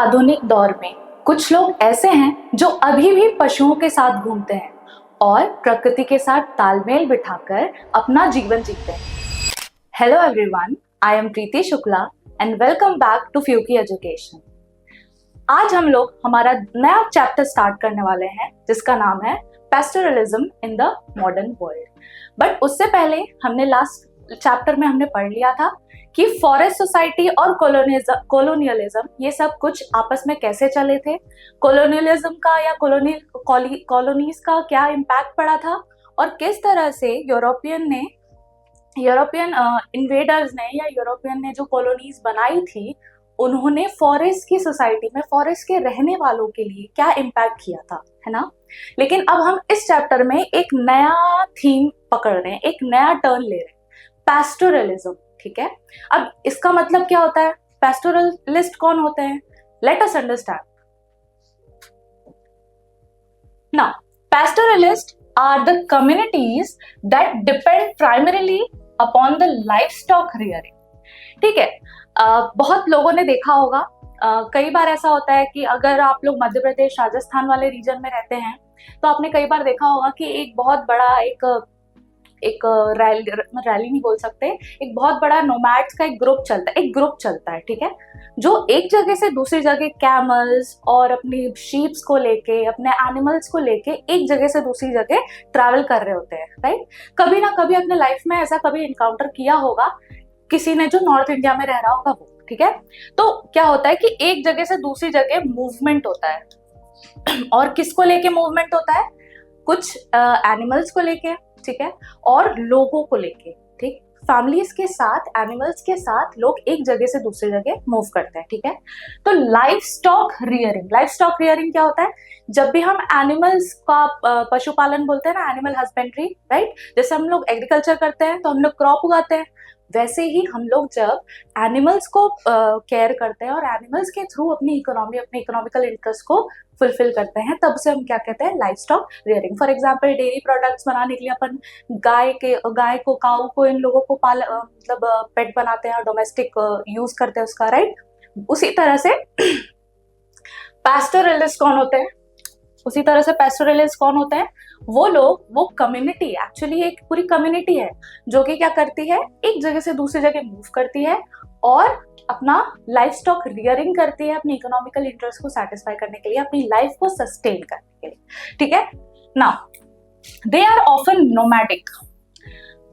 आधुनिक दौर में कुछ लोग ऐसे हैं जो अभी भी पशुओं के साथ घूमते हैं और प्रकृति के साथ तालमेल बिठाकर अपना जीवन जीते हैं। Hello everyone, I am Preeti Shukla and welcome back to फ्यूकी एजुकेशन। आज हम लोग हमारा नया चैप्टर स्टार्ट करने वाले हैं जिसका नाम है pastoralism in the modern world. But उससे पहले हमने लास्ट चैप्टर में हमने पढ़ लिया था कि फॉरेस्ट सोसाइटी और कॉलोनियलिज्म ये सब कुछ आपस में कैसे चले थे, कॉलोनियलिज्म का या कॉलोनीज का क्या इम्पैक्ट पड़ा था और किस तरह से यूरोपियन इन्वेडर्स ने या यूरोपियन ने जो कॉलोनीज बनाई थी उन्होंने फॉरेस्ट की सोसाइटी में फॉरेस्ट के रहने वालों के लिए क्या इम्पैक्ट किया था, है ना। लेकिन अब हम इस चैप्टर में एक नया थीम पकड़ रहे हैं, एक नया टर्न ले रहे हैं, पेस्टोरलिज्म। ठीक है, अब इसका मतलब क्या होता है, पेस्टोरलिस्ट कौन होते हैं, let us understand. Now pastoralists are the communities that depend primarily upon the livestock rearing। ठीक है, बहुत लोगों ने देखा होगा, कई बार ऐसा होता है कि अगर आप लोग मध्य प्रदेश राजस्थान वाले रीजन में रहते हैं तो आपने कई बार देखा होगा कि एक बहुत बड़ा एक रैली नहीं बोल सकते, एक बहुत बड़ा नोमैड्स का एक ग्रुप चलता है, ठीक है, जो एक जगह से दूसरी जगह कैमल्स और अपनी शीप्स को लेके, अपने एनिमल्स को लेके एक जगह से दूसरी जगह ट्रैवल कर रहे होते हैं, राइट। कभी ना कभी अपने लाइफ में ऐसा कभी इनकाउंटर किया होगा किसी ने जो नॉर्थ इंडिया में रह रहा होगा वो, ठीक है। तो क्या होता है कि एक जगह से दूसरी जगह मूवमेंट होता है और किसको लेके मूवमेंट होता है, कुछ एनिमल्स को लेके, ठीक है, और लोगों को लेके, ठीक, फैमिलीज के साथ, एनिमल्स के साथ लोग एक जगह से दूसरी जगह मूव करते हैं, ठीक है। तो लाइफ स्टॉक रियरिंग क्या होता है, जब भी हम एनिमल्स का पशुपालन बोलते हैं ना, एनिमल हस्बेंड्री, राइट, जैसे हम लोग एग्रीकल्चर करते हैं तो हम लोग क्रॉप उगाते हैं, वैसे ही हम लोग जब एनिमल्स को केयर करते हैं और एनिमल्स के थ्रू अपनी इकोनॉमिकल इंटरेस्ट को फुलफिल करते हैं, तब से हम क्या कहते हैं, life stock rearing. For example dairy products बनाने के लिए अपन गाय को, काऊ को, इन लोगों को मतलब पेट बनाते हैं और डोमेस्टिक यूज करते हैं उसका, राइट। उसी तरह से पैस्टोरलिस्ट कौन होते हैं, वो लोग, वो कम्युनिटी, एक्चुअली एक पूरी कम्युनिटी है जो कि क्या करती है, एक जगह से दूसरी जगह मूव करती है और अपना लाइफ स्टॉक रियरिंग करती है अपनी इकोनॉमिकल इंटरेस्ट को सेटिस्फाई करने के लिए, अपनी लाइफ को सस्टेन करने के लिए, ठीक है। Now they are often nomadic,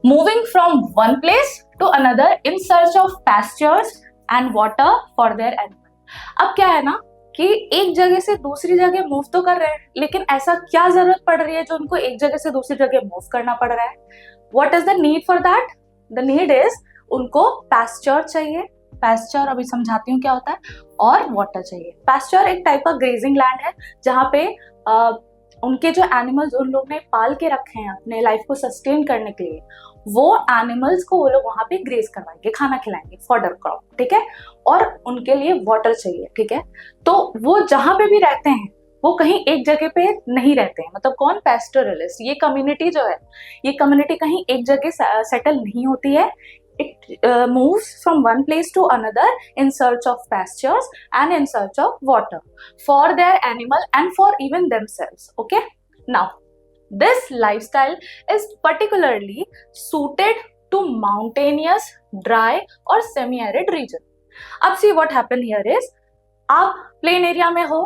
moving from one place to another in search of pastures and water for their animal. अब क्या है ना कि एक जगह से दूसरी जगह मूव तो कर रहे हैं, लेकिन ऐसा क्या जरूरत पड़ रही है जो उनको एक जगह से दूसरी जगह मूव करना पड़ रहा है, what is the need for that, the need is उनको पैस्चर चाहिए, पैस्चर अभी समझाती हूँ क्या होता है, और वाटर चाहिए। पैस्चर एक टाइप का ग्रेजिंग लैंड है जहाँ पे उनके जो एनिमल्स उन लोग ने पाल के रखे हैं अपने लाइफ को सस्टेन करने के लिए, वो एनिमल्स को वो लोग वहां पे ग्रेज करवाएंगे, खाना खिलाएंगे, फॉडर क्रॉप, ठीक है, और उनके लिए वाटर चाहिए, ठीक है। तो वो जहां पे भी रहते हैं वो कहीं एक जगह पे नहीं रहते हैं, मतलब कौन, पेस्टोरलिस्ट। ये कम्युनिटी जो है, ये कम्युनिटी कहीं एक जगह सेटल नहीं होती है, it moves from one place to another in search of pastures and in search of water for their animal and for even themselves, okay। Now this lifestyle is particularly suited to mountainous, dry or semi-arid region। अब see what happen here is, आप plain area में हो,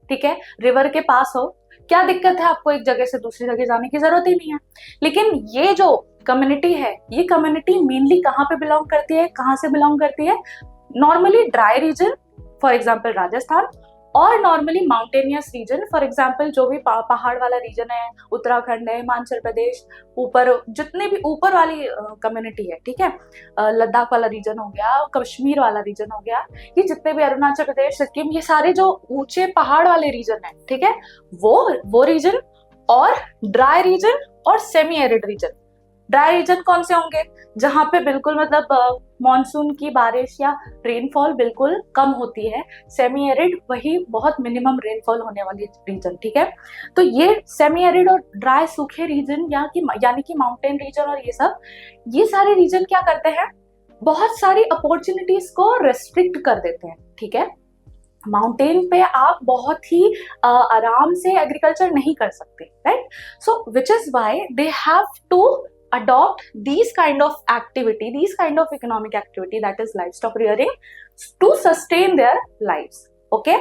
ठीक है, river के पास हो, क्या दिक्कत है, आपको एक जगह से दूसरी जगह जाने की जरूरत ही नहीं है। लेकिन ये जो कम्युनिटी है, ये कम्युनिटी मेनली कहाँ पे बिलोंग करती है, कहाँ से बिलोंग करती है, normally dry region, for example Rajasthan, और normally mountainous region, for example जो भी पहाड़ वाला रीजन है, उत्तराखंड है, हिमाचल प्रदेश, ऊपर जितने भी ऊपर वाली कम्युनिटी है, ठीक है, लद्दाख वाला रीजन हो गया, कश्मीर वाला रीजन हो गया, ये जितने भी अरुणाचल प्रदेश, सिक्किम, ये सारे जो ऊंचे पहाड़ वाले रीजन है, ठीक है, वो रीजन, और ड्राई रीजन और semi arid region. Dry region कौन से होंगे, जहां पे बिल्कुल मतलब मॉनसून की बारिश या रेनफॉल बिल्कुल कम होती है, सेमी एरिड वही बहुत मिनिमम रेनफॉल होने वाली रीजन, ठीक है। तो ये सेमी एरिड और ड्राई सूखे रीजन यानी कि माउंटेन रीजन और ये सारे रीजन क्या करते हैं, बहुत सारी अपॉर्चुनिटीज को रेस्ट्रिक्ट कर देते हैं, ठीक है। माउंटेन पे आप बहुत ही आराम से एग्रीकल्चर नहीं कर सकते, right? So which is why they have to adopt these kind of activity, these kind of economic activity, that is livestock rearing, to sustain their lives. Okay,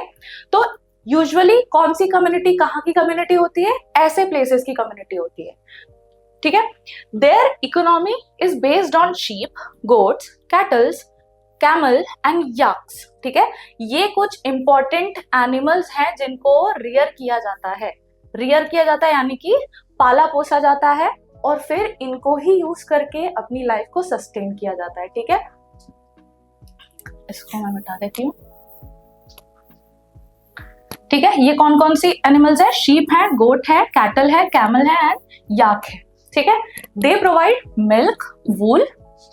तो यूजुअली कौन सी कम्युनिटी, कहाँ की कम्युनिटी होती है? ऐसे प्लेसेस की community होती है, ठीक है? Their economy is based on sheep, goats, cattles, camel and yaks, ठीक है? ये कुछ इंपॉर्टेंट एनिमल्स हैं जिनको रियर किया जाता है। रियर किया जाता है यानी कि पाला पोसा जाता है और फिर इनको ही यूज करके अपनी लाइफ को सस्टेन किया जाता है, ठीक है? इसको मैं मिटा देती हूँ, ठीक है? ये कौन कौन सी एनिमल्स है? शीप है, गोट है, कैटल है, कैमल है एंड याक है, ठीक है? They provide milk, wool,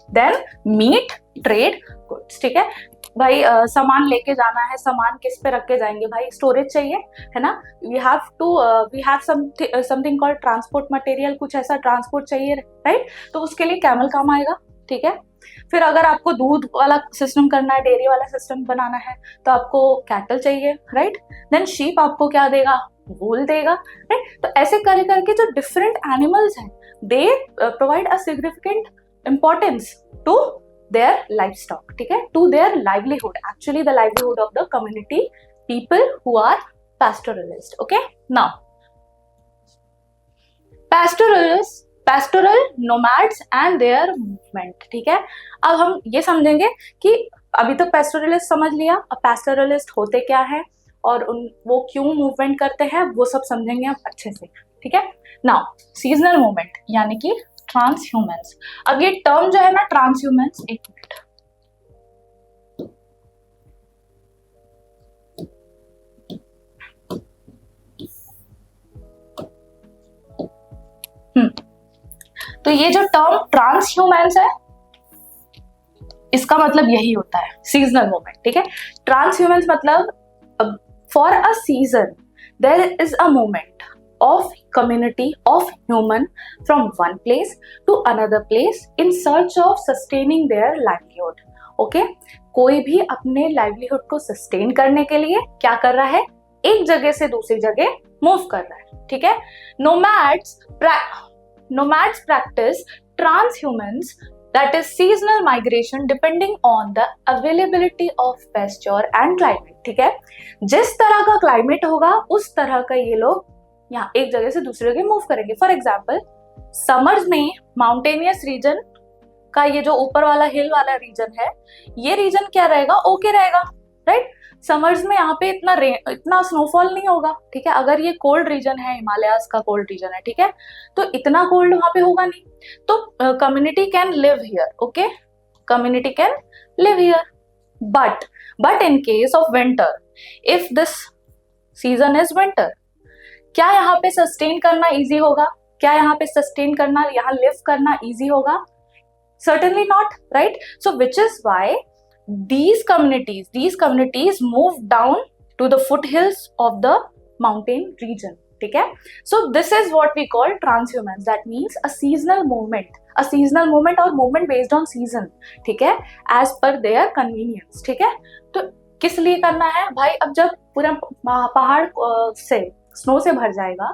then meat, trade goods, ठीक है? भाई सामान लेके जाना है, सामान किस पे रख के जाएंगे भाई? स्टोरेज चाहिए, है ना? We have something called transport material, कुछ ऐसा ट्रांसपोर्ट चाहिए, राइट? तो उसके लिए कैमल काम आएगा, ठीक है? फिर अगर आपको दूध वाला सिस्टम करना है, डेयरी वाला सिस्टम बनाना है, तो आपको कैटल चाहिए, राइट? देन शीप आपको क्या देगा? वूल देगा, राइट? तो ऐसे करके जो डिफरेंट एनिमल्स हैं, they provide a significant importance to their livestock, ठीक है? To their livelihood, actually the livelihood of the community people who are pastoralists. Okay, now pastoral nomads and their movement, ठीक है? अब हम ये समझेंगे कि अभी तक pastoralist समझ लिया, अब pastoralist होते क्या है और वो क्यों मूवमेंट करते हैं, वो सब समझेंगे आप अच्छे से, ठीक है? नाउ सीजनल मूवमेंट यानी कि ट्रांसह्यूमेंस। अब ये टर्म जो है ना ट्रांसह्यूमेंस, एक मिनट, तो ये जो टर्म ट्रांसह्यूमेंस है, इसका मतलब यही होता है सीजनल मूवमेंट, ठीक है? ट्रांसह्यूमेंस मतलब for a season there is a movement of community of human from one place to another place in search of sustaining their livelihood. Okay, कोई भी अपने livelihood को sustain करने के लिए क्या कर रहा है? एक जगह से दूसरी जगह move कर रहा है, ठीक है? Nomads practice transhumance, that is seasonal migration depending on the availability of pasture and climate, ठीक है? जिस तरह का climate होगा उस तरह का ये लोग यहाँ एक जगह से दूसरी जगह मूव करेंगे। फॉर एग्जाम्पल समर्स में माउंटेनियस रीजन का ये जो ऊपर वाला हिल वाला रीजन है, ये रीजन क्या रहेगा? ओके रहेगा, राइट? समर्स में यहाँ पे इतना स्नोफॉल नहीं होगा, ठीक है? अगर ये कोल्ड रीजन है, हिमालयाज का कोल्ड रीजन है, ठीक है? तो इतना कोल्ड वहां पे होगा नहीं, तो community can live here, okay? Community can live here, but in case of winter, if this season is winter, क्या यहाँ पे सस्टेन करना इजी होगा? क्या यहाँ पे सस्टेन करना, यहाँ लिव करना इजी होगा? Certainly not, right? So which is why these communities move down to the foothills of the mountain region, ठीक है? So this is what we call transhumance, that means a seasonal movement or movement based on season, ठीक है? as per their convenience, ठीक है? तो किस लिए करना है भाई? अब जब पूरा पहाड़ से स्नो से भर जाएगा,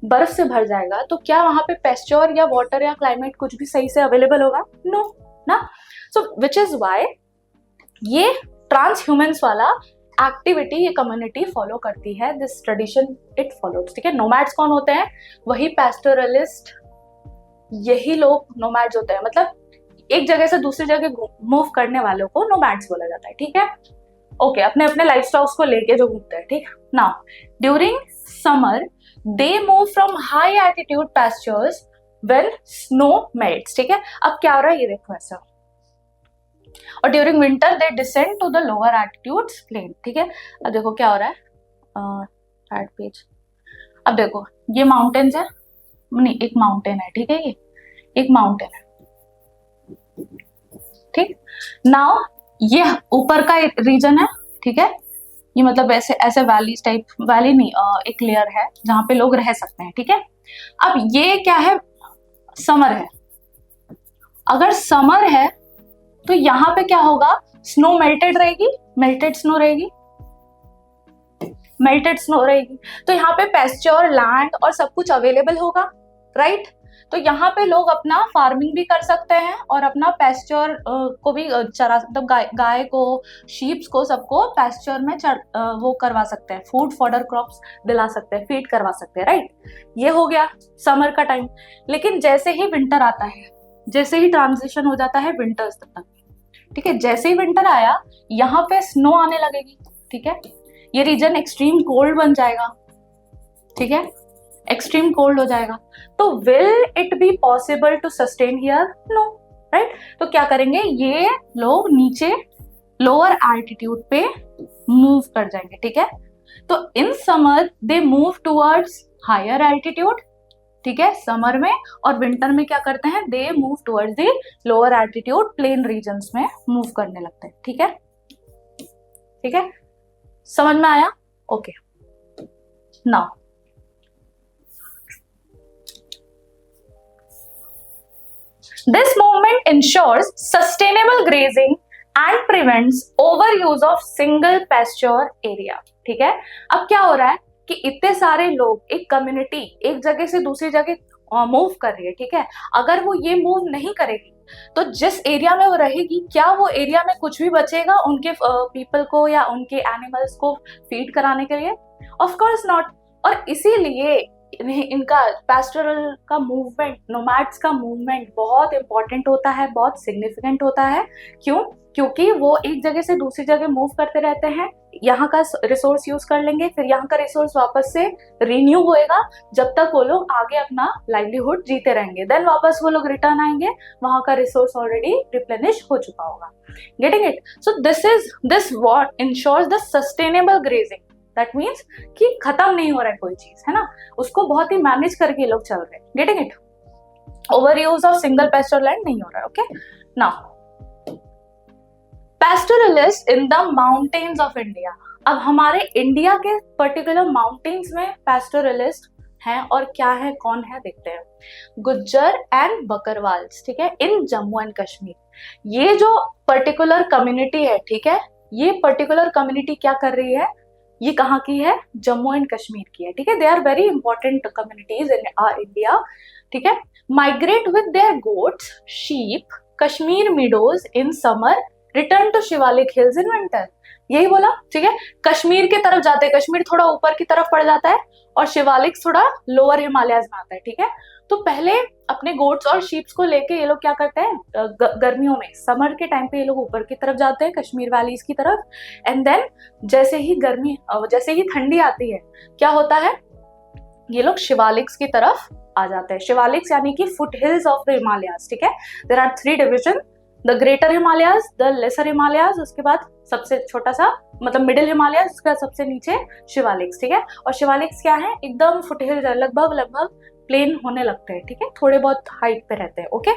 बर्फ से भर जाएगा, तो क्या वहां पे पेस्चर या वाटर या क्लाइमेट कुछ भी सही से अवेलेबल होगा? नो ना। सो विच इज वाई ये ट्रांसह्यूमेंस वाला एक्टिविटी ये कम्युनिटी फॉलो करती है, दिस ट्रेडिशन इट फॉलोज, ठीक है? नोमैड्स कौन होते हैं? वही पैस्टोरलिस्ट, यही लोग नोमैड्स होते हैं, मतलब एक जगह से दूसरी जगह मूव करने वालों को नोमैड्स बोला जाता है, ठीक है? ओके, अपने अपने लाइफ स्टॉक्स को लेके जो घूमते हैं, ठीक? Now during summer they move from high altitude pastures when snow melts, ठीक है? अब क्या हो रहा है ये देखो ऐसा, और during winter they descend to the lower altitudes plain, ठीक है? अब देखो क्या हो रहा है, थर्ड पेज, अब देखो ये माउंटेन्स है, नहीं एक माउंटेन है, ठीक है? ये एक माउंटेन है, ठीक? नाउ ये ऊपर का एक रीजन है, ठीक है? ये मतलब ऐसे ऐसे वैलीज टाइप, वैली नहीं, एक लेयर है जहां पे लोग रह सकते हैं, ठीक है? अब ये क्या है? समर है। अगर समर है तो यहाँ पे क्या होगा? स्नो मेल्टेड रहेगी, मेल्टेड स्नो रहेगी, मेल्टेड स्नो रहेगी, तो यहाँ पे पेस्चर, लैंड और सब कुछ अवेलेबल होगा, राइट। तो यहाँ पे लोग अपना फार्मिंग भी कर सकते हैं और अपना पेस्चर को भी चरा, मतलब गाय को, शीप्स को, सबको पेस्चर में वो करवा सकते हैं, फूड फॉडर क्रॉप्स दिला सकते हैं, फीड करवा सकते हैं, राइट। ये हो गया समर का टाइम। लेकिन जैसे ही विंटर आता है, जैसे ही ट्रांजिशन हो जाता है विंटर्स तक, ठीक है, जैसे ही विंटर आया यहाँ पे स्नो आने लगेगी, ठीक है, ये रीजन एक्सट्रीम कोल्ड बन जाएगा, ठीक है, एक्सट्रीम कोल्ड हो जाएगा। तो will it be possible to sustain here? No, right. तो क्या करेंगे, ये लोग नीचे लोअर एल्टीट्यूड पे मूव कर जाएंगे, ठीक है। तो in summer they move towards higher altitude, ठीक है, समर में, और विंटर में क्या करते हैं, they move towards the lower altitude plain regions में मूव करने लगते हैं, ठीक है, ठीक है, समझ में आया? Okay, now this movement ensures sustainable grazing and prevents overuse of single pasture area, ठीक है। अब क्या हो रहा है कि इतने सारे लोग, एक कम्युनिटी एक जगह से दूसरी जगह मूव कर रही है, ठीक है। अगर वो ये मूव नहीं करेगी तो जिस एरिया में वो रहेगी, क्या वो एरिया में कुछ भी बचेगा उनके पीपल को या उनके एनिमल्स को फीड कराने के लिए? Of course not. और इसीलिए इनका पैस्टोरल का मूवमेंट, नोमैड्स का मूवमेंट बहुत इंपॉर्टेंट होता है, बहुत सिग्निफिकेंट होता है। क्यों? क्योंकि वो एक जगह से दूसरी जगह मूव करते रहते हैं, यहाँ का रिसोर्स यूज कर लेंगे, फिर यहाँ का रिसोर्स वापस से रिन्यू होएगा, जब तक वो लोग आगे अपना लाइवलीहुड जीते रहेंगे। देन वापस वो लोग रिटर्न आएंगे, वहां का रिसोर्स ऑलरेडी रिप्लेनिश हो चुका होगा। Getting it? So this what ensures the sustainable grazing. That means कि खत्म नहीं हो रहा है कोई चीज, है ना, उसको बहुत ही मैनेज करके लोग चल रहे हैं। Getting it? Over use of single pastoral land नहीं हो रहा है। Okay, now pastoralist in the mountains of India. अब हमारे इंडिया के पर्टिकुलर माउंटेन्स में पैस्टोरलिस्ट हैं, और क्या है, कौन है, देखते हैं। गुज्जर एंड बकरवाल्स, ठीक है, इन जम्मू एंड कश्मीर। ये जो पर्टिकुलर कम्युनिटी है, ठीक है, ये पर्टिकुलर कम्युनिटी क्या कर रही है, ये कहाँ की है, जम्मू एंड कश्मीर की है, ठीक है। They are very important communities in India, ठीक है। Migrate with their goats, sheep, Kashmir meadows in summer, return to Shivalik hills in winter. यही बोला, ठीक है, कश्मीर की तरफ जाते हैं, कश्मीर थोड़ा ऊपर की तरफ पड़ जाता है और शिवालिक थोड़ा लोअर हिमालयाज में आता है, ठीक है। तो पहले अपने गोट्स और शीप्स को लेके ये लोग क्या करते हैं, गर्मियों में, समर के टाइम पे ये लोग ऊपर की तरफ जाते हैं, कश्मीर वैलीज की तरफ, एंड देन जैसे ही ठंडी आती है, क्या होता है, ये लोग शिवालिक्स की तरफ आ जाते हैं। शिवालिक्स यानी कि foot hills of the Himalayas, ठीक है। There are 3 division, the greater Himalayas, the lesser Himalayas, उसके बाद सबसे छोटा सा मतलब मिडिल हिमालयाज, उसका सबसे नीचे शिवालिक्स, ठीक है। और शिवालिक्स क्या है, एकदम फुट हिल्स, लगभग प्लेन होने लगते हैं, ठीक है, थोड़े बहुत हाइट पे रहते हैं। ओके,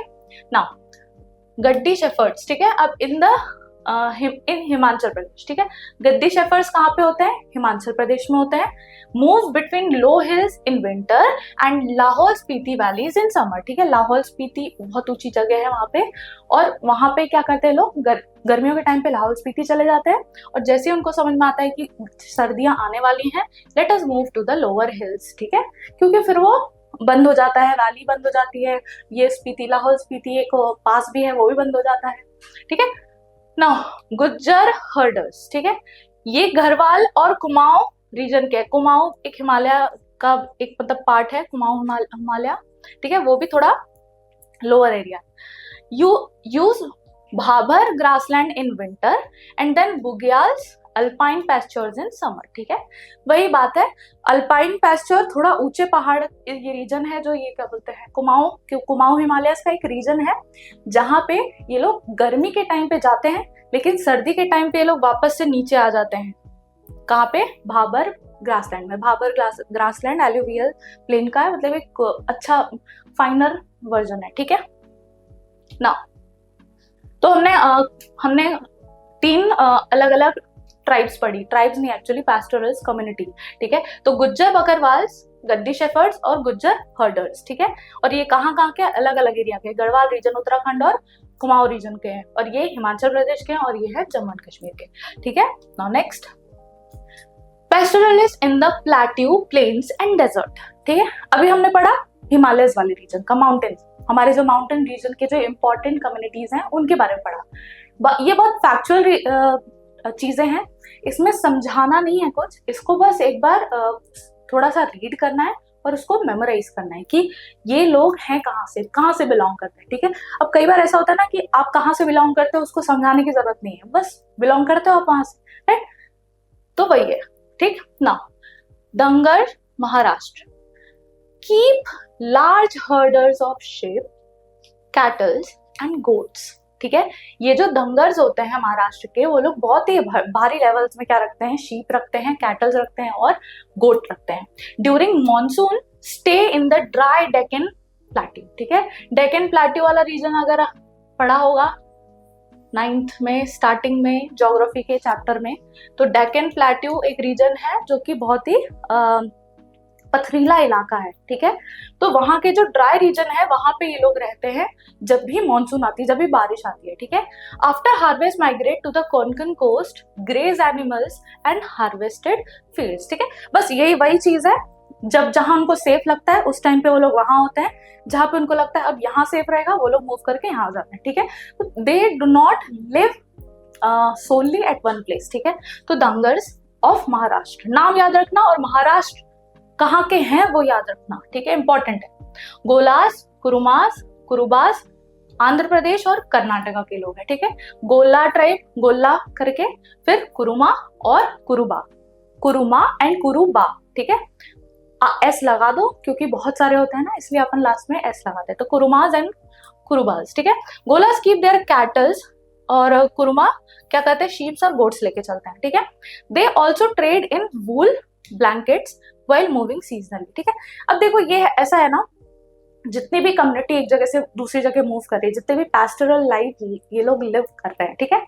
नाउ गद्दी शेफर्ड्स, ठीक है, अब इन हिमाचल प्रदेश, ठीक है। गद्दी शेफर्ड्स कहाँ पे होते हैं, हिमाचल प्रदेश में होते हैं। Move between low hills in winter and Lahaul Spiti valleys in summer, ठीक है। लाहौल स्पीति बहुत ऊंची जगह है वहां पे, और वहां पे क्या करते हैं लोग, गर्मियों के टाइम पे लाहौल स्पीति चले जाते हैं, और जैसे ही उनको समझ में आता है कि सर्दियां आने वाली हैं, let us move to the lower hills, ठीक है, क्योंकि फिर वो बंद हो जाता है, वैली बंद हो जाती है, ये स्पीति, लाहौल स्पीति एक पास भी है, वो भी बंद हो जाता है, ठीक है। नाउ गुज्जर हर्डर्स, ठीक है, ये घरवाल और कुमाऊं रीजन के, कुमाऊं एक हिमालय का एक मतलब पार्ट है, कुमाऊं हिमालय, ठीक है, वो भी थोड़ा lower area. You use Bhabar grassland in winter and then bugyals alpine pastures in summer, ठीक है। वही बात है, अल्पाइन पैस्चर थोड़ा ऊंचे पहाड़, ये रीजन है जो ये क्या बोलते हैं, कुमाऊं हिमालयस का एक रीजन है, जहां पे ये लोग गर्मी के टाइम पे जाते हैं, लेकिन सर्दी के टाइम पे ये लोग वापस से नीचे आ जाते हैं। कहाँ पे, भाबर ग्रासलैंड में। भाबर ग्रासलैंड एलुवियल प्लेन का है, मतलब एक अच्छा फाइनर वर्जन है, ठीक है ना। तो हमने 3 अलग अलग ट्राइब्स पढ़ी, ट्राइब्स नहीं एक्चुअली, पैस्टोरल्स कम्युनिटी, ठीक है। तो गुज्जर बकरवाल्स, गद्दी शेफर्ड्स और गुज्जर हर्डर्स, ठीक है। और ये कहाँ के, अलग अलग एरिया के, गढ़वाल रीजन उत्तराखंड और कुमाऊं रीजन के हैं, और ये हिमाचल प्रदेश के हैं, और ये है जम्मू एंड कश्मीर के, ठीक है। Now next, pastoralist in the plateau, plains and desert. ठीक है, अभी हमने पढ़ा हिमालयस वाले रीजन का, माउंटेन्स, हमारे जो माउंटेन रीजन के जो इंपॉर्टेंट कम्युनिटीज हैं उनके बारे में पढ़ा। ये बहुत फैक्चुअल चीजें हैं, इसमें समझाना नहीं है कुछ, इसको बस एक बार थोड़ा सा रीड करना है और उसको मेमोराइज करना है कि ये लोग हैं कहाँ से बिलोंग करते हैं। ठीक है, अब कई बार ऐसा होता है ना कि आप कहाँ से बिलोंग करते हो उसको समझाने की जरूरत नहीं है, बस बिलोंग करते हो आप वहां से, राइट। तो वही है, ठीक ना। Dhangar, Maharashtra, keep large herders of sheep, cattle and goats। ठीक है, ये जो दंगर्स होते हैं महाराष्ट्र के, वो लोग बहुत ही भारी लेवल्स में क्या रखते हैं, शीप रखते हैं, कैटल्स रखते हैं और गोट रखते हैं। During monsoon stay in the dry Deccan plateau. ठीक है, डेक्कन प्लेट्यू वाला रीजन अगर पढ़ा होगा 9th में स्टार्टिंग में ज्योग्राफी के चैप्टर में, तो डेक्कन प्लेट्यू एक रीजन है जो कि बहुत ही पथरीला इलाका है। ठीक है, तो वहां के जो ड्राई रीजन है वहां पे ये लोग रहते हैं जब भी मानसून आती है, जब भी बारिश आती है। ठीक है, after harvest migrate to the Konkan coast, graze animals and harvested fields. ठीक है, बस यही वही चीज है, जब जहां उनको सेफ लगता है उस टाइम पे वो लोग वहां होते हैं, जहां पे उनको लगता है अब यहाँ सेफ रहेगा वो लोग मूव करके यहाँ आ जाते हैं। ठीक है, तो they do not live solely at one place. ठीक है, तो दंगर्स ऑफ महाराष्ट्र, नाम याद रखना और महाराष्ट्र कहाँ के हैं वो याद रखना। ठीक है, इंपॉर्टेंट है। गोलास, कुरुमास, कुरुबास आंध्र प्रदेश और कर्नाटका के लोग हैं। ठीक है, गोला ट्राइब, गोला करके, फिर कुरुमा और कुरुबा, कुरुमा एंड कुरुबा। ठीक है, एस लगा दो क्योंकि बहुत सारे होते हैं ना, इसलिए अपन लास्ट में एस लगाते हैं, तो कुरुमास एंड कुरुबास। ठीक है, गोलास कीप देयर कैटल्स और कुरुमा क्या कहते हैं, शीप्स और गोट्स लेके चलते हैं। ठीक है, they also trade in wool, blankets while moving seasonally। ठीक है, अब देखो ये ऐसा है ना, जितनी भी कम्युनिटी एक जगह से दूसरी जगह मूव कर रही है, जितने भी पैस्टोरल लाइफ ये लोग लिव कर रहे हैं, ठीक है,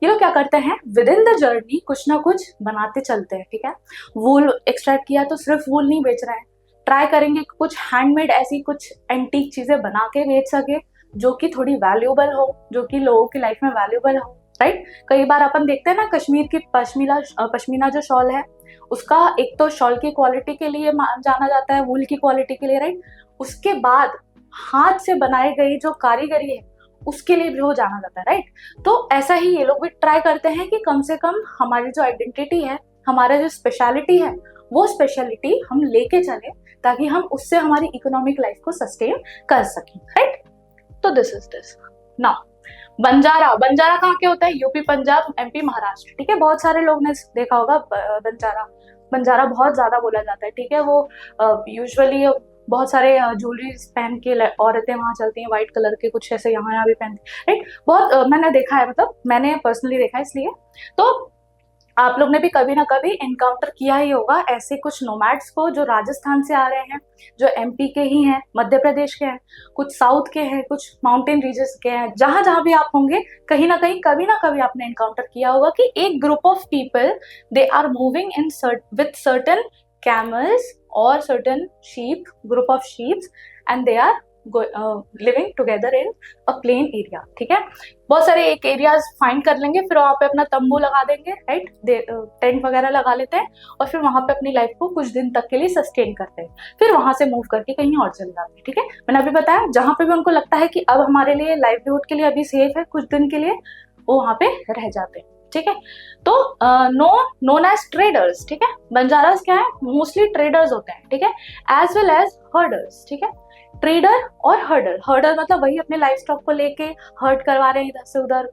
ये लोग क्या करते हैं, विद इन द जर्नी कुछ ना कुछ बनाते चलते हैं। ठीक है, वूल एक्सट्रैक्ट किया तो सिर्फ वूल नहीं बेच रहे हैं, ट्राई करेंगे कुछ हैंडमेड ऐसी कुछ एंटीक चीजें बना के बेच सके जो कि थोड़ी वैल्यूएबल हो, जो कि लोगों की लाइफ में वैल्यूएबल हो, राइट। कई बार अपन देखते हैं ना, कश्मीर की पश्मीना जो शॉल है, उसका एक तो शॉल की क्वालिटी के लिए जाना जाता है, वूल की क्वालिटी के लिए, राइट। उसके बाद हाथ से बनाई गई जो कारीगरी है उसके लिए भी वो जाना जाता है, राइट। तो ऐसा ही ये लोग भी ट्राई करते हैं कि कम से कम हमारी जो आइडेंटिटी है, हमारा जो स्पेशलिटी है, वो स्पेशलिटी हम लेके चले ताकि हम उससे हमारी इकोनॉमिक लाइफ को सस्टेन कर सकें, राइट। तो this is this. Now Banjara, Banjara कहाँ के होता है, यूपी, पंजाब, एमपी, महाराष्ट्र। ठीक है, बहुत सारे लोग ने देखा होगा बंजारा बहुत ज्यादा बोला जाता है। ठीक है, वो यूजुअली बहुत सारे ज्वेलरी पहन के औरतें वहां चलती हैं, व्हाइट कलर के कुछ ऐसे यहाँ भी पहनती हैं, राइट। बहुत मैंने देखा है, मतलब मैंने पर्सनली देखा है, इसलिए तो आप लोग ने भी कभी ना कभी एनकाउंटर किया ही होगा ऐसे कुछ नोमैड्स को जो राजस्थान से आ रहे हैं, जो एमपी के ही हैं, मध्य प्रदेश के हैं, कुछ साउथ के हैं, कुछ माउंटेन रीजन्स के हैं, जहां जहां भी आप होंगे कहीं ना कहीं कभी ना कभी आपने एनकाउंटर किया होगा कि एक group of people, they are moving in with certain camels और certain sheep, group of sheeps, and they are living together in a plain area. ठीक है, बहुत सारे एक एरियाज फाइंड कर लेंगे, फिर वहां पे अपना तंबू लगा देंगे, राइट, टेंट वगैरह लगा लेते हैं और फिर वहां पे अपनी लाइफ को कुछ दिन तक के लिए सस्टेन करते हैं, फिर वहां से मूव करके कहीं और चले जाते हैं। ठीक है, मैंने अभी बताया जहां पे भी उनको लगता है कि अब हमारे लिए लाइवलीहुड के लिए अभी सेफ है कुछ दिन के लिए, वो वहां पे रह जाते हैं। ठीक है, तो नोन एज ट्रेडर्स। ठीक है, बंजारास क्या है, मोस्टली ट्रेडर्स होते हैं। ठीक है, एज वेल एज हर्डर्स। ठीक है, ट्रेडर और हर्डर, हर्डर मतलब वही अपने लाइफ स्टॉक को लेके हर्ड करवा रहे हैं, इधर से उधर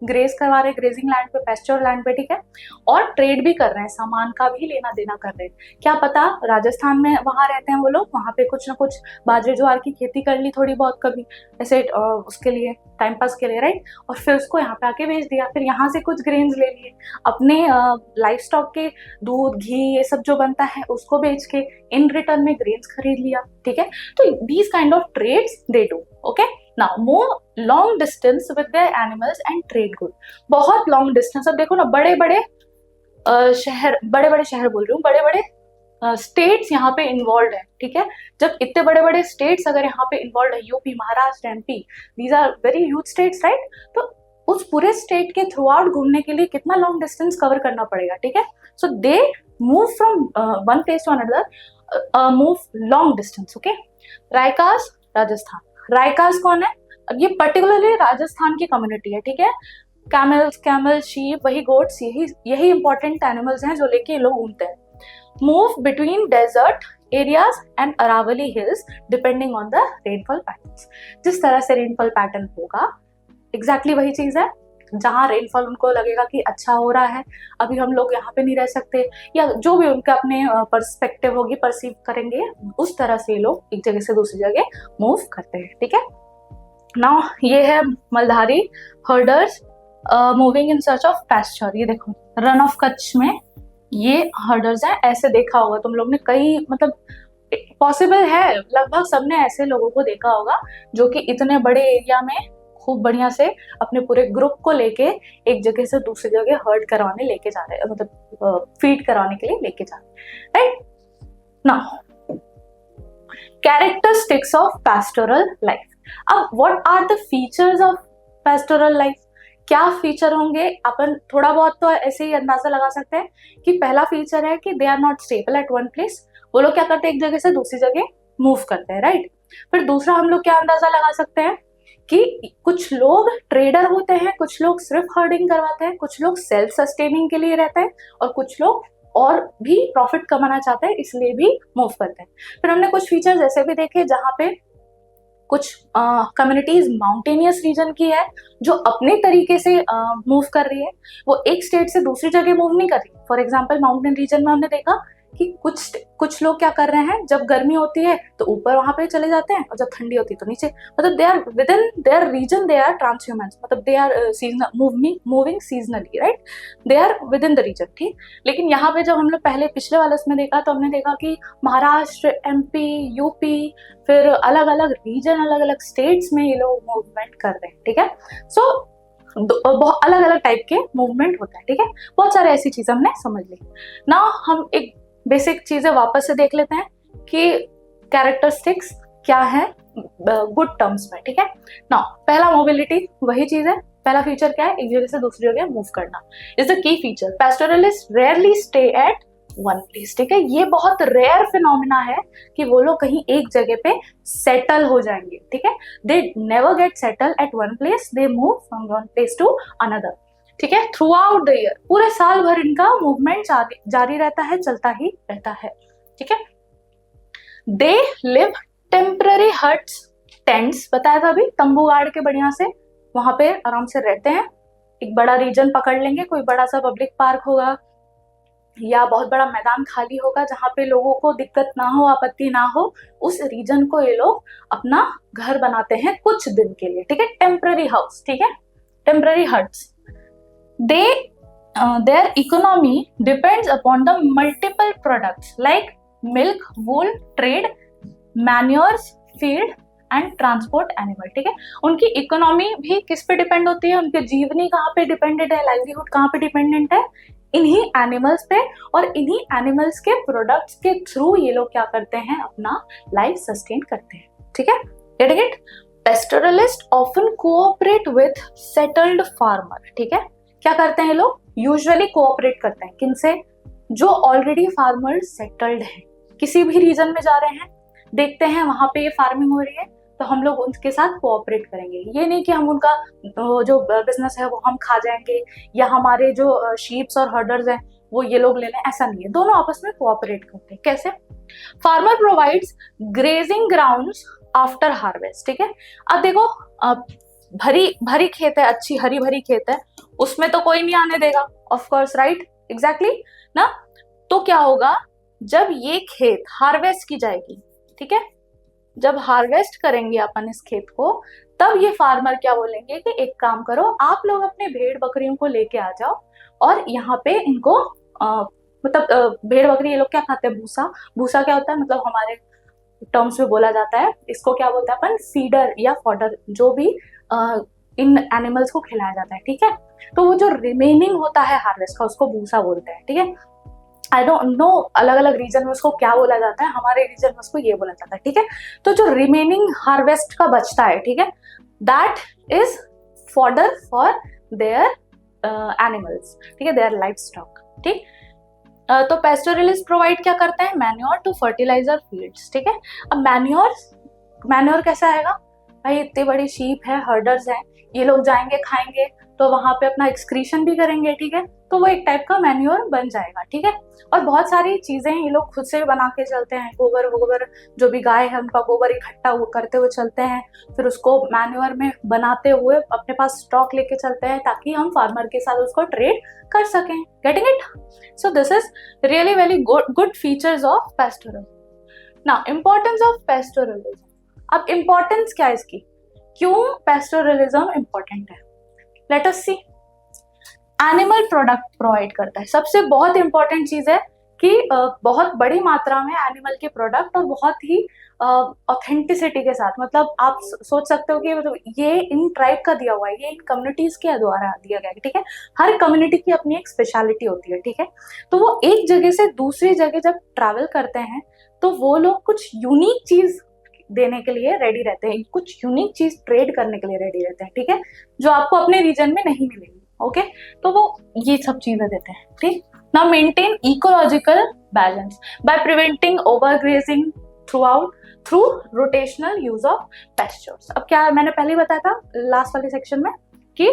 ग्रेज करवा रहे हैं, ग्रेजिंग लैंड पे, पेस्चर लैंड पे। ठीक है, और ट्रेड भी कर रहे हैं, सामान का भी लेना देना कर रहे हैं। क्या पता राजस्थान में वहां रहते हैं वो लोग, वहां पे कुछ ना कुछ बाजरे ज्वार की खेती कर ली थोड़ी बहुत कभी ऐसे उसके लिए, टाइम पास के लिए, राइट, और फिर उसको यहाँ पे आके बेच दिया, फिर यहाँ से कुछ ग्रेन्स ले लिए, अपने लाइफ स्टॉक के दूध, घी, ये सब जो बनता है उसको बेच के इन रिटर्न में ग्रेन्स खरीद लिया। ठीक है, तो these kind of trades they do. Okay, now move long distance with their animals and trade good. बहुत लॉन्ग डिस्टेंस, अब देखो ना, बड़े बड़े शहर बोल रही हूँ, बड़े बड़े स्टेट्स यहाँ पे इन्वॉल्व है। ठीक है, जब इतने बड़े बड़े स्टेट्स अगर यहाँ पे इन्वॉल्व है, UP, Maharashtra, MP, these are very huge states, right, तो उस पूरे स्टेट के थ्रू आउट घूमने के लिए कितना लॉन्ग डिस्टेंस कवर करना पड़ेगा। ठीक है, so they move from one place to another, move long distance. Okay, Raikas Rajasthan. Raikas कौन है? अब ये पर्टिकुलरली राजस्थान की कम्युनिटी है, ठीक है. कैमल, शीप, वही गोट्स, यही इंपॉर्टेंट एनिमल्स हैं जो लेके ये लोग घूमते हैं. Move between desert areas and Aravalli hills depending on the rainfall patterns. जिस तरह से रेनफॉल पैटर्न होगा एग्जैक्टली वही चीज है. जहाँ रेनफॉल उनको लगेगा कि अच्छा हो रहा है, अभी हम लोग यहाँ पे नहीं रह सकते, या जो भी उनका अपने पर्सपेक्टिव होगी, परसीव करेंगे, उस तरह से लोग एक जगह से दूसरी जगह मूव करते हैं. ठीक है. नाउ ये है Maldhari herders moving in search of pasture. ये देखो रन ऑफ कच्छ में ये हर्डर्स हैं. ऐसे देखा होगा तुम लोग ने, कई मतलब पॉसिबल है, लगभग सबने ऐसे लोगों को देखा होगा जो कि इतने बड़े एरिया में खूब बढ़िया से अपने पूरे ग्रुप को लेके एक जगह से दूसरी जगह हर्ड करवाने लेके जा रहे हैं, मतलब फीड कराने के लिए लेके जा रहे हैं. Right now characteristics of pastoral life. अब what are the features of pastoral life? क्या फीचर होंगे? अपन थोड़ा बहुत तो ऐसे ही अंदाजा लगा सकते हैं कि पहला फीचर है कि they are not stable at one place. वो लोग क्या करते हैं, एक जगह से दूसरी जगह मूव करते हैं. राइट. फिर दूसरा हम लोग क्या अंदाजा लगा सकते हैं कि कुछ लोग ट्रेडर होते हैं, कुछ लोग सिर्फ हर्डिंग करवाते हैं, कुछ लोग सेल्फ सस्टेनिंग के लिए रहते हैं, और कुछ लोग और भी प्रॉफिट कमाना चाहते हैं इसलिए भी मूव करते हैं. फिर हमने कुछ फीचर्स ऐसे भी देखे जहाँ पे कुछ कम्युनिटीज माउंटेनियस रीजन की है जो अपने तरीके से मूव कर रही है. वो एक स्टेट से दूसरी जगह मूव नहीं कर रही. फॉर एग्जांपल माउंटेन रीजन में हमने देखा कि कुछ लोग क्या कर रहे हैं, जब गर्मी होती है तो ऊपर वहां पे चले जाते हैं, और जब ठंडी होती है तो नीचे. मतलब they are within their region, they are transhumance, मतलब they are moving seasonally. Right. They are within the region. ठीक. लेकिन यहाँ पे जब हम लोग पहले पिछले वाले उसमें देखा तो हमने देखा कि महाराष्ट्र, एमपी, यूपी, फिर अलग अलग रीजन, अलग अलग स्टेट्स में ये लोग मूवमेंट कर रहे हैं. ठीक है. सो बहुत अलग अलग टाइप के मूवमेंट होता है. ठीक है. बहुत सारे ऐसी चीजें हमने समझ ली. ना हम एक बेसिक चीजें वापस से देख लेते हैं कि कैरेक्टरिस्टिक्स क्या है गुड टर्म्स में. ठीक है. ना पहला मोबिलिटी, वही चीज है. पहला फीचर क्या है, एक जगह से दूसरी जगह मूव करना is the key feature. Pastoralist rarely stay at one place. ठीक है. ये बहुत रेयर फिनोमिना है कि वो लोग कहीं एक जगह पे सेटल हो जाएंगे. ठीक है. They never get settle at one place, they move from one place to another. ठीक है. थ्रू आउट द ईयर, पूरे साल भर इनका मूवमेंट जारी रहता है, चलता ही रहता है. ठीक है. They live temporary huts, tents बताया था अभी, तंबू गाड़ के बढ़िया से वहां पे आराम से रहते हैं. एक बड़ा रीजन पकड़ लेंगे, कोई बड़ा सा पब्लिक पार्क होगा या बहुत बड़ा मैदान खाली होगा जहाँ पे लोगों को दिक्कत ना हो, आपत्ति ना हो, उस रीजन को ये लोग अपना घर बनाते हैं कुछ दिन के लिए. ठीक है. Temporary house. ठीक है. Temporary huts. Their economy depends upon the multiple products like milk, wool, trade, manures, feed and transport animal. ठीक है. उनकी इकोनॉमी भी किस पे डिपेंड होती है, उनके जीवनी कहाँ पे डिपेंडेंट है, लाइवलीहुड कहाँ पे डिपेंडेंट है, इन्हीं एनिमल्स पे, और इन्हीं एनिमल्स के प्रोडक्ट्स के थ्रू ये लोग क्या करते हैं, अपना लाइफ सस्टेन करते हैं. ठीक है. Getting it. Pastoralist often cooperate with settled farmer. ठीक है. क्या करते हैं ये लोग, यूजुअली कोऑपरेट करते हैं किनसे, जो ऑलरेडी फार्मर सेटल्ड है. किसी भी रीजन में जा रहे हैं, देखते हैं वहां पे ये फार्मिंग हो रही है तो हम लोग उनके साथ कोऑपरेट करेंगे. ये नहीं कि हम उनका जो बिजनेस है वो हम खा जाएंगे, या हमारे जो शीप्स और हर्डर्स हैं वो ये लोग ले लें, ऐसा नहीं है. दोनों आपस में कोऑपरेट करते हैं. कैसे? Farmer provides grazing grounds after harvest. ठीक है. अब देखो भरी खेत है, अच्छी हरी भरी खेत है, उसमें तो कोई नहीं आने देगा, ऑफ कोर्स. राइट. एग्जैक्टली ना. तो क्या होगा, जब ये खेत हार्वेस्ट की जाएगी, ठीक है, जब हार्वेस्ट करेंगे अपन इस खेत को, तब ये फार्मर क्या बोलेंगे कि एक काम करो, आप लोग अपने भेड़ बकरियों को लेके आ जाओ और यहाँ पे इनको मतलब भेड़ बकरी ये लोग क्या खाते हैं, भूसा. भूसा क्या होता है, मतलब हमारे टर्म्स में बोला जाता है इसको क्या बोलते हैं अपन, फीडर या फॉडर, जो भी इन एनिमल्स को खिलाया जाता है. ठीक है. तो वो जो रिमेनिंग होता है हार्वेस्ट का, उसको भूसा बोलते हैं. ठीक है. आई डोंट नो अलग अलग रीजन में उसको क्या बोला जाता है, हमारे रीजन में उसको ये बोला जाता है. ठीक है. तो जो रिमेनिंग हार्वेस्ट का बचता है, ठीक है, that is fodder for their animals. ठीक है. Their life stock. ठीक. तो पेस्टोरलिस्ट प्रोवाइड क्या करते हैं, मैन्योर टू फर्टिलाइजर फील्ड्स, ठीक है। अब मैन्योर कैसा आएगा भाई, इतनी बड़ी शीप है, हर्डर्स हैं, ये लोग जाएंगे खाएंगे तो वहां पे अपना एक्सक्रीशन भी करेंगे, ठीक है, तो वो एक टाइप का मैन्योर बन जाएगा, ठीक है। और बहुत सारी चीजें ये लोग खुद से बना के चलते हैं, गोबर जो भी गाय है उनका गोबर इकट्ठा करते हुए चलते हैं, फिर उसको मैन्योर में बनाते हुए अपने पास स्टॉक लेके चलते हैं ताकि हम फार्मर के साथ उसको ट्रेड कर सकें। Getting it? So this is really very good features of pastoralism. Now importance of pastoralism. अब इम्पोर्टेंस क्या है इसकी, क्यों पेस्टोरलिज्म इम्पोर्टेंट है? लेट अस सी। एनिमल प्रोडक्ट प्रोवाइड करता है, सबसे बहुत इंपॉर्टेंट चीज है कि बहुत बड़ी मात्रा में एनिमल के प्रोडक्ट और बहुत ही ऑथेंटिसिटी के साथ, मतलब आप सोच सकते हो कि मतलब ये इन ट्राइब का दिया हुआ है, ये इन कम्युनिटीज के द्वारा दिया गया है, ठीक है। हर कम्युनिटी की अपनी एक स्पेशलिटी होती है, ठीक है। तो वो एक जगह से दूसरी जगह जब ट्रैवल करते हैं तो वो लोग कुछ यूनिक चीज देने के लिए रेडी रहते हैं, कुछ यूनिक चीज ट्रेड करने के लिए रेडी रहते हैं, ठीक है, जो आपको अपने रीजन में नहीं मिलेगी, ओके। तो वो ये सब चीजें देते हैं, ठीक। Now maintain ecological balance by preventing overgrazing through rotational use of pastures. अब क्या मैंने पहले बताया था लास्ट वाले सेक्शन में कि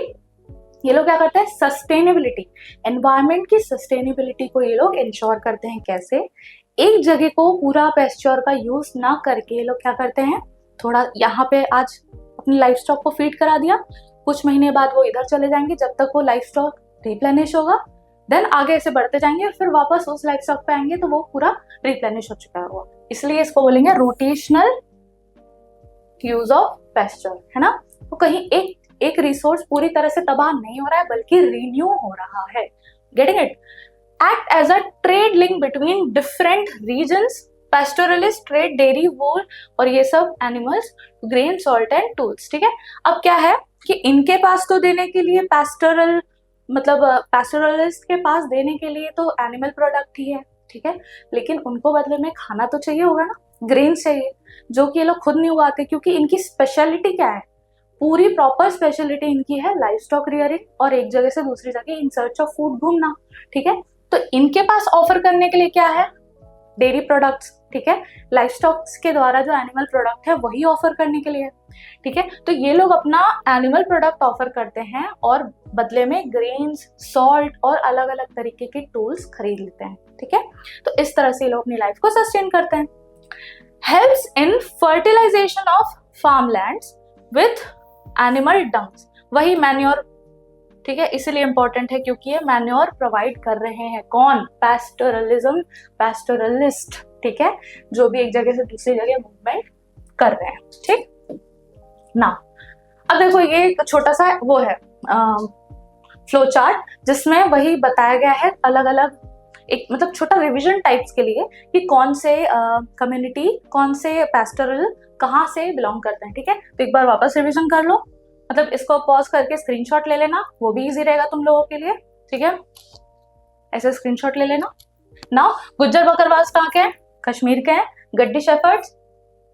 ये लोग क्या करते हैं, सस्टेनेबिलिटी, एनवायरमेंट की सस्टेनेबिलिटी को ये लोग इंश्योर करते हैं। कैसे? एक जगह को पूरा पेस्चर का यूज ना करके ये लोग क्या करते हैं, थोड़ा यहाँ पे आज अपनी लाइफ स्टॉक को फीड करा दिया, कुछ महीने बाद वो इधर चले जाएंगे जब तक वो लाइफ स्टॉक रिप्लेनिश होगा, देन आगे ऐसे बढ़ते जाएंगे और फिर वापस उस लाइफ स्टॉक पे आएंगे तो वो पूरा रिप्लेनिश हो चुका है, इसलिए इसको बोलेंगे रोटेशनल यूज ऑफ पेस्चर, है ना। तो कहीं एक रिसोर्स पूरी तरह से तबाह नहीं हो रहा है बल्कि रिन्यू हो रहा है। Getting it? Act as a trade link between different regions. Pastoralists trade dairy, wool और ये सब animals, grain, salt and tools, ठीक है। अब क्या है कि इनके पास तो देने के लिए पैस्टोरलिस्ट के पास देने के लिए तो एनिमल प्रोडक्ट ही है, ठीक है, लेकिन उनको बदले में खाना तो चाहिए होगा ना, ग्रेन चाहिए, जो कि ये लोग खुद नहीं उगाते, क्योंकि इनकी स्पेशलिटी क्या है, पूरी प्रॉपर स्पेशलिटी इनकी है लाइफ स्टॉक रियरिंग और एक जगह से दूसरी जगह इन सर्च ऑफ फूड घूमना, ठीक है। तो इनके पास ऑफर करने के लिए क्या है, डेयरी प्रोडक्ट्स, ठीक है, लाइफ स्टॉक्स के द्वारा जो एनिमल प्रोडक्ट है वही ऑफर करने के लिए, ठीक है। तो ये लोग अपना एनिमल प्रोडक्ट ऑफर करते हैं और बदले में ग्रेन्स, सॉल्ट और अलग अलग तरीके के टूल्स खरीद लेते हैं, ठीक है। तो इस तरह से ये लोग अपनी लाइफ को सस्टेन करते हैं। Helps in fertilization of farmlands with animal dungs, वही मैन्योर, ठीक है, इसीलिए इंपॉर्टेंट है क्योंकि ये मैन्योर प्रोवाइड कर रहे हैं कौन, पैस्टोरलिस्ट, ठीक है, जो भी एक जगह से दूसरी जगह मूवमेंट कर रहे हैं, ठीक ना। अब देखो ये एक छोटा सा वो है फ्लो चार्ट जिसमें वही बताया गया है अलग अलग, एक मतलब छोटा रिवीजन टाइप्स के लिए कि कौन से कम्युनिटी, कौन से पैस्टोरल कहाँ से बिलोंग करते हैं, ठीक है। तो एक बार वापस रिवीजन कर लो, मतलब इसको पॉज करके स्क्रीनशॉट ले लेना, वो भी इजी रहेगा तुम लोगों के लिए, ठीक है, ऐसे स्क्रीनशॉट ले लेना। नाउ गुज्जर बकरवाल कहाँ के हैं, कश्मीर के हैं। गड्डी शेफर्ड्स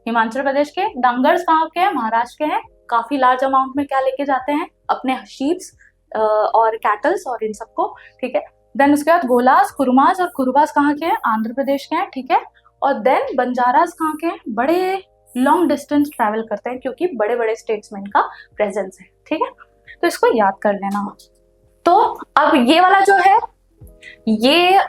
हिमाचल प्रदेश के। डांगर्स कहाँ के हैं, महाराष्ट्र के हैं। काफी लार्ज अमाउंट में क्या लेके जाते हैं, अपने शीप्स और कैटल्स और इन सबको, ठीक है। देन उसके बाद गोलास, कुरुमास और कुरुबास कहाँ के हैं, आंध्र प्रदेश के हैं, ठीक है। और देन बंजारास कहाँ के हैं, बड़े लॉन्ग डिस्टेंस ट्रैवल करते हैं क्योंकि बड़े बड़े स्टेट्स में इनका प्रेजेंस है, ठीक है। तो इसको याद कर लेना। तो अब ये वाला जो है, ये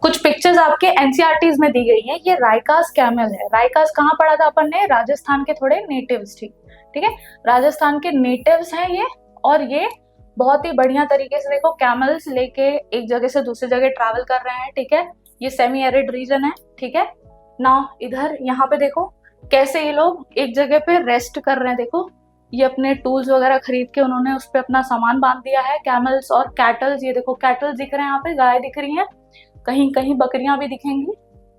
कुछ पिक्चर्स आपके एनसीईआरटीज में दी गई है। ये रायकास कैमल है। रायकास कहाँ पढ़ा था अपन ने, राजस्थान के थोड़े नेटिव्स, ठीक है, राजस्थान के नेटिव्स हैं ये। और ये बहुत ही बढ़िया तरीके से देखो कैमल्स लेके एक जगह से दूसरी जगह ट्रैवल कर रहे हैं, ठीक है। ये सेमी एरिड रीजन है, ठीक है ना। इधर यहाँ पे देखो कैसे ये लोग एक जगह पे रेस्ट कर रहे हैं, देखो ये अपने टूल्स वगैरह खरीद के उन्होंने उस पे अपना सामान बांध दिया है। कैमल्स और कैटल्स, ये देखो कैटल्स दिख रहे हैं, यहाँ पे गाय दिख रही हैं, कहीं कहीं बकरियां भी दिखेंगी,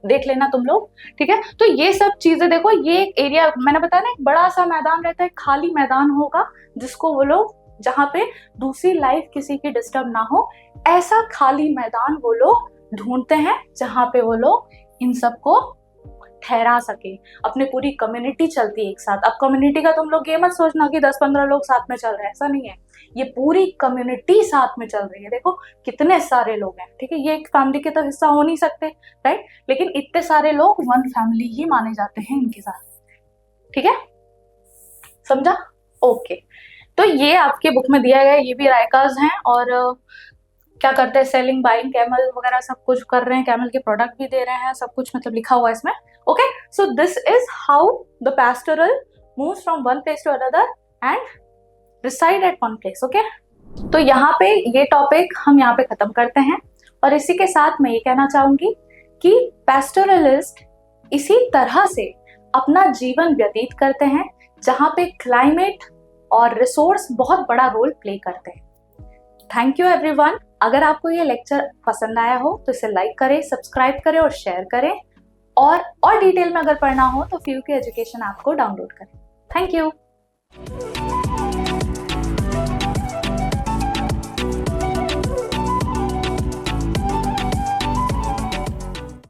देख लेना तुम लोग, ठीक है। तो ये सब चीजें देखो, ये एक एरिया मैंने बताया ना, एक बड़ा सा मैदान रहता है, खाली मैदान होगा जिसको वो लोग, जहाँ पे दूसरी लाइफ किसी की डिस्टर्ब ना हो, ऐसा खाली मैदान वो लोग ढूंढते हैं जहाँ पे वो लोग इन सबको ठहरा सके, अपनी पूरी कम्युनिटी चलती है एक साथ। अब कम्युनिटी का तुम लोग ये मत सोचना कि 10-15 लोग साथ में चल रहे हैं, ऐसा नहीं है, ये पूरी कम्युनिटी साथ में चल रही है। देखो कितने सारे लोग हैं, ठीक है, ये एक फैमिली के तो हिस्सा हो नहीं सकते, राइट, लेकिन इतने सारे लोग वन फैमिली ही माने जाते हैं इनके साथ, ठीक है, समझा? ओके, तो ये आपके बुक में दिया गया, ये भी रायकाज हैं और क्या करते हैं, सेलिंग, बाइंग कैमल वगैरह सब कुछ कर रहे हैं, कैमल के प्रोडक्ट भी दे रहे हैं, सब कुछ मतलब लिखा हुआ है इसमें। Okay, so this is how the pastoral moves from one place to another and reside at one place. Okay, तो यहाँ पे ये टॉपिक हम यहाँ पे खत्म करते हैं और इसी के साथ मैं ये कहना चाहूंगी कि पेस्टोरलिस्ट इसी तरह से अपना जीवन व्यतीत करते हैं जहाँ पे क्लाइमेट और रिसोर्स बहुत बड़ा रोल प्ले करते हैं। Thank you everyone. अगर आपको ये लेक्चर पसंद आया हो तो इसे लाइक करें, सब्सक्राइब करें और शेयर करें, और डिटेल में अगर पढ़ना हो तो फ्यू की एजुकेशन ऐप को डाउनलोड करें। Thank you.